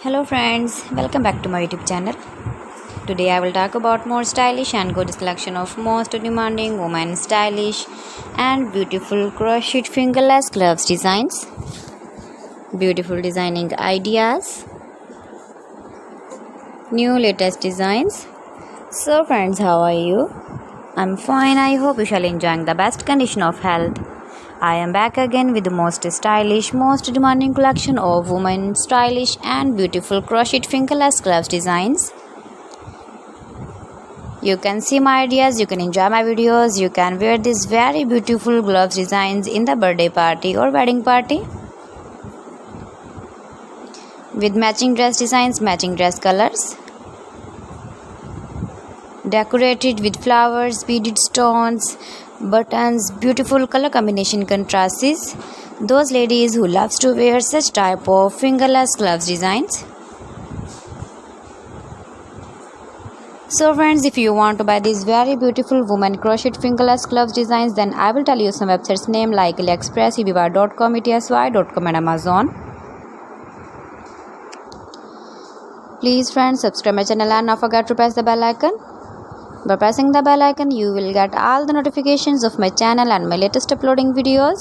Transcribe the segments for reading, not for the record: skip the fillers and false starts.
Hello friends, welcome back to my YouTube channel. Today I will talk about more stylish and good selection of most demanding women stylish and beautiful crochet fingerless gloves designs, beautiful designing ideas, new latest designs. So friends, how are you? I'm fine. I hope you shall enjoying the best condition of health. I am back again with the most stylish, most demanding collection of women stylish and beautiful crocheted fingerless gloves designs. You can see my ideas, you can enjoy my videos, you can wear these very beautiful gloves designs in the birthday party or wedding party. With matching dress designs, matching dress colors. Decorated with flowers, beaded stones, buttons, beautiful color combination contrasts. Those ladies who loves to wear such type of fingerless gloves designs. So friends, if you want to buy these very beautiful woman crocheted fingerless gloves designs, then I will tell you some websites name like AliExpress, eBay.com, etsy.com and Amazon. Please friends, subscribe my channel and not forget to press the bell icon. By pressing the bell icon, you will get all the notifications of my channel and my latest uploading videos.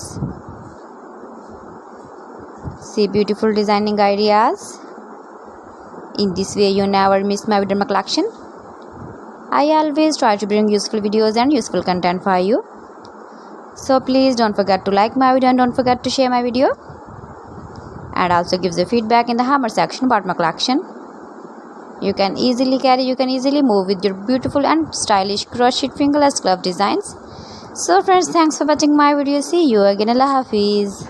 See beautiful designing ideas. In this way, you never miss my video collection. I always try to bring useful videos and useful content for you. So please don't forget to like my video and don't forget to share my video. And also give the feedback in the hammer section about my collection. You can easily carry, you can easily move with your beautiful and stylish crocheted fingerless glove designs. So friends, thanks for watching my video. See you again. Allah Hafiz.